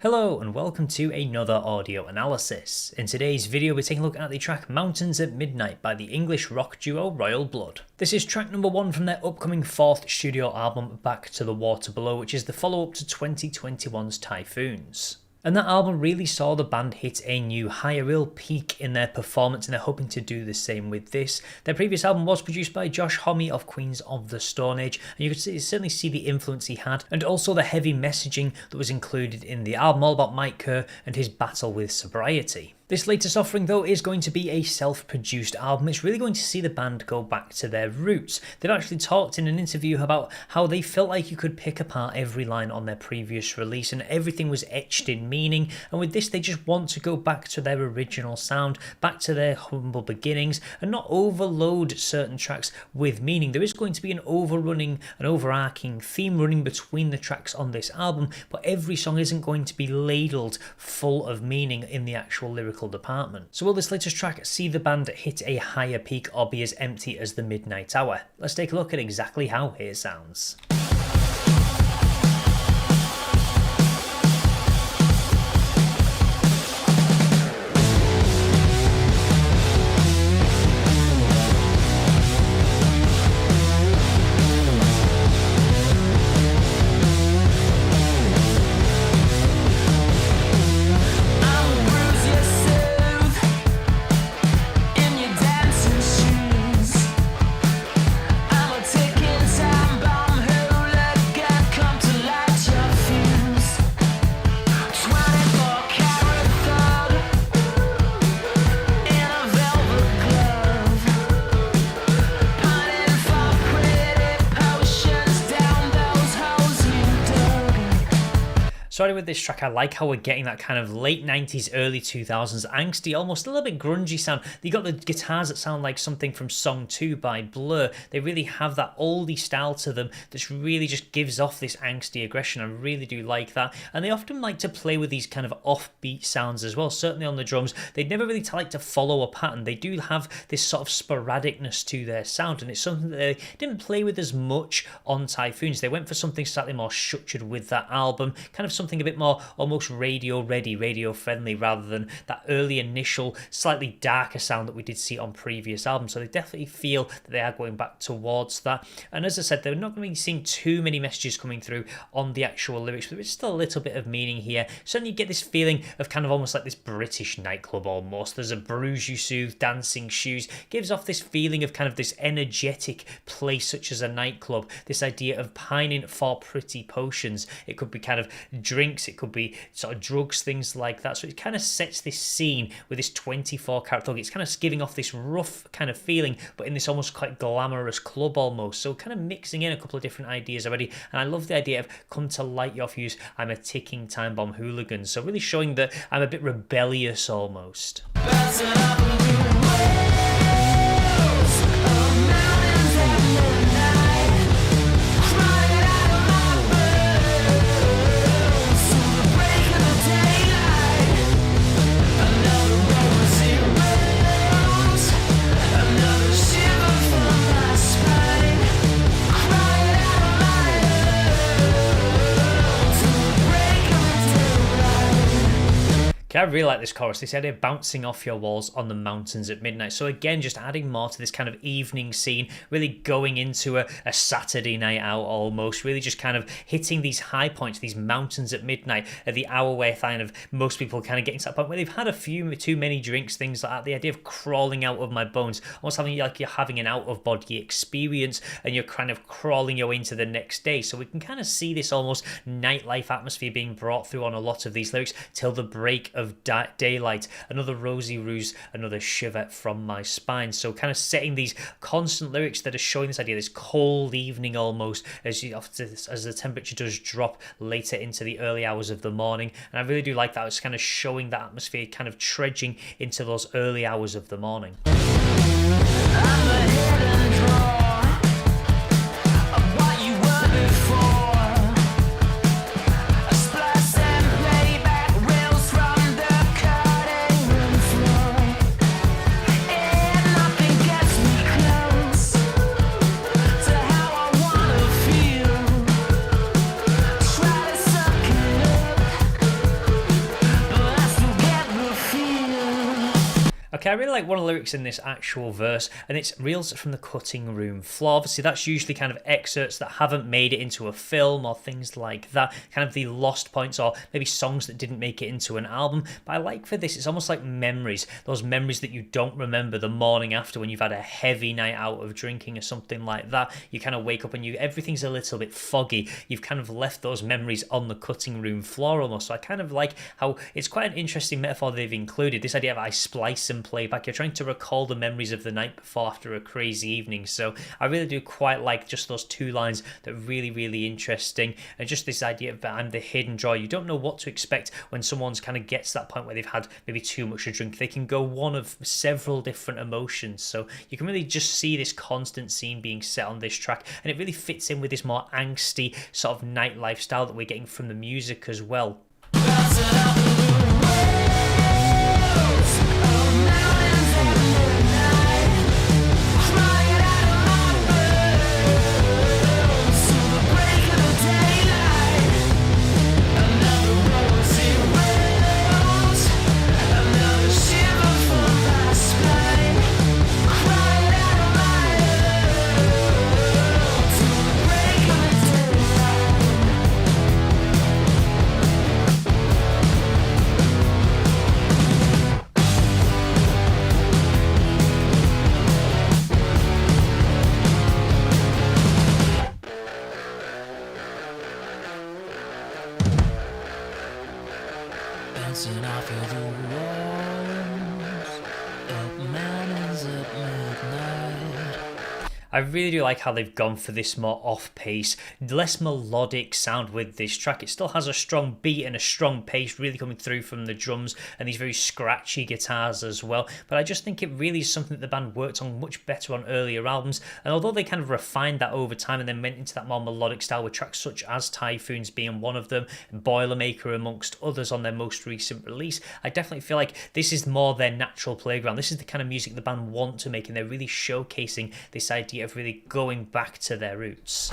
Hello and welcome to another audio analysis. In today's video we're taking a look at the track Mountains at Midnight by the English rock duo Royal Blood. This is track number 1 from their upcoming 4th studio album Back to the Water Below, which is the follow-up to 2021's Typhoons. And that album really saw the band hit a new high, a real peak in their performance, and they're hoping to do the same with this. Their previous album was produced by Josh Homme of Queens of the Stone Age, and you could certainly see the influence he had, and also the heavy messaging that was included in the album, all about Mike Kerr and his battle with sobriety. This latest offering though is going to be a self-produced album. It's really going to see the band go back to their roots. They've actually talked in an interview about how they felt like you could pick apart every line on their previous release and everything was etched in meaning, and with this they just want to go back to their original sound, back to their humble beginnings, and not overload certain tracks with meaning. There is going to be an overarching theme running between the tracks on this album, but every song isn't going to be ladled full of meaning in the actual lyrical department. So will this latest track see the band hit a higher peak or be as empty as the midnight hour? Let's take a look at exactly how it sounds. Starting with this track, I like how we're getting that kind of late 90s, early 2000s angsty, almost a little bit grungy sound. You got the guitars that sound like something from Song 2 by Blur. They really have that oldie style to them that really just gives off this angsty aggression. I really do like that. And they often like to play with these kind of offbeat sounds as well, certainly on the drums. They never really like to follow a pattern. They do have this sort of sporadicness to their sound, and it's something that they didn't play with as much on Typhoons. They went for something slightly more structured with that album, kind of something a bit more almost radio ready, radio friendly, rather than that early initial slightly darker sound that we did see on previous albums. So they definitely feel that they are going back towards that. And as I said, they're not going to be seeing too many messages coming through on the actual lyrics, but there's still a little bit of meaning here. Certainly you get this feeling of kind of almost like this British nightclub almost. There's a Bruise You Soothe, Dancing Shoes, gives off this feeling of kind of this energetic place such as a nightclub, this idea of pining for pretty potions. It could be kind of drinks, it could be sort of drugs, things like that. So it kind of sets this scene with this 24 karat thug. It's kind of giving off this rough kind of feeling, but in this almost quite glamorous club almost. So kind of mixing in a couple of different ideas already. And I love the idea of come to light your fuse, I'm a ticking time bomb hooligan. So really showing that I'm a bit rebellious almost. I really like this chorus, this idea of bouncing off your walls on the mountains at midnight. So again, just adding more to this kind of evening scene, really going into a Saturday night out almost, really just kind of hitting these high points, these mountains at midnight, at the hour where kind of most people kind of getting to that point where they've had a few too many drinks, things like that. The idea of crawling out of my bones, almost having like you're having an out-of-body experience and you're kind of crawling your way into the next day. So we can kind of see this almost nightlife atmosphere being brought through on a lot of these lyrics till the break of daylight, another rosy ruse, another shiver from my spine. So kind of setting these constant lyrics that are showing this idea, this cold evening almost, as the temperature does drop later into the early hours of the morning. And I really do like that. It's kind of showing that atmosphere, kind of trudging into those early hours of the morning. Okay, I really like one of the lyrics in this actual verse, and it's reels from the cutting room floor. Obviously, that's usually kind of excerpts that haven't made it into a film or things like that, kind of the lost points or maybe songs that didn't make it into an album. But I like for this, it's almost like memories, those memories that you don't remember the morning after when you've had a heavy night out of drinking or something like that. You kind of wake up and everything's a little bit foggy. You've kind of left those memories on the cutting room floor almost. So I kind of like how it's quite an interesting metaphor they've included, this idea of I splice and play back. You're trying to recall the memories of the night before after a crazy evening. So I really do quite like just those two lines that are really, really interesting. And just this idea of I'm the hidden joy. You don't know what to expect when someone's kind of gets to that point where they've had maybe too much to drink. They can go one of several different emotions. So you can really just see this constant scene being set on this track. And it really fits in with this more angsty sort of night lifestyle that we're getting from the music as well. Bouncing off of the walls, up mountains at midnight. I really do like how they've gone for this more off-pace, less melodic sound with this track. It still has a strong beat and a strong pace really coming through from the drums and these very scratchy guitars as well. But I just think it really is something that the band worked on much better on earlier albums. And although they kind of refined that over time and then went into that more melodic style with tracks such as Typhoons being one of them, and Boilermaker amongst others on their most recent release, I definitely feel like this is more their natural playground. This is the kind of music the band want to make, and they're really showcasing this idea of really going back to their roots.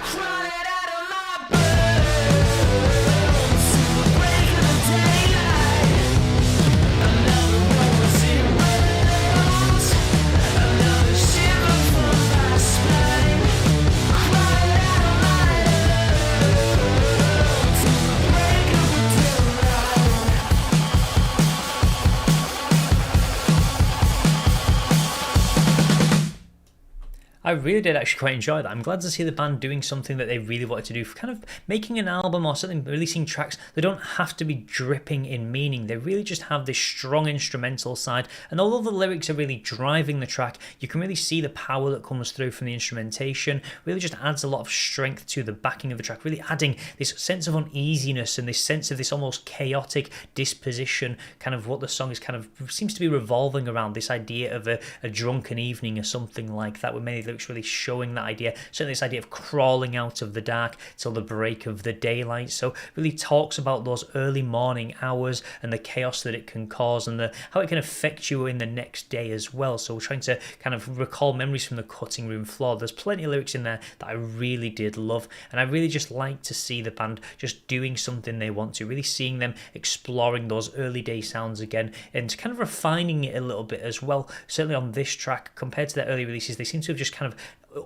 I really did actually quite enjoy that. I'm glad to see the band doing something that they really wanted to do, kind of making an album or something, releasing tracks that don't have to be dripping in meaning. They really just have this strong instrumental side, and although the lyrics are really driving the track, you can really see the power that comes through from the instrumentation. Really just adds a lot of strength to the backing of the track, really adding this sense of uneasiness and this sense of this almost chaotic disposition, kind of what the song is kind of seems to be revolving around, this idea of a drunken evening or something like that, with many lyrics really showing that idea, certainly this idea of crawling out of the dark till the break of the daylight. So really talks about those early morning hours and the chaos that it can cause and how it can affect you in the next day as well. So we're trying to kind of recall memories from the cutting room floor. There's plenty of lyrics in there that I really did love, and I really just like to see the band just doing something they want to, really seeing them exploring those early day sounds again and kind of refining it a little bit as well. Certainly on this track, compared to their early releases, they seem to have just kind of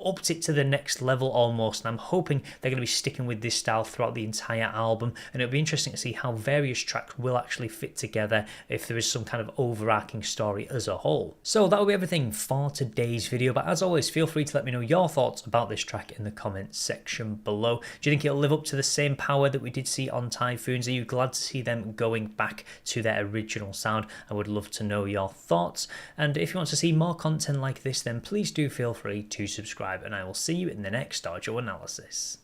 upped it to the next level almost, and I'm hoping they're going to be sticking with this style throughout the entire album, and it'll be interesting to see how various tracks will actually fit together if there is some kind of overarching story as a whole. So that'll be everything for today's video, but as always, feel free to let me know your thoughts about this track in the comments section below. Do you think it'll live up to the same power that we did see on Typhoons? Are you glad to see them going back to their original sound? I would love to know your thoughts, and if you want to see more content like this, then please do feel free to subscribe, and I will see you in the next audio analysis.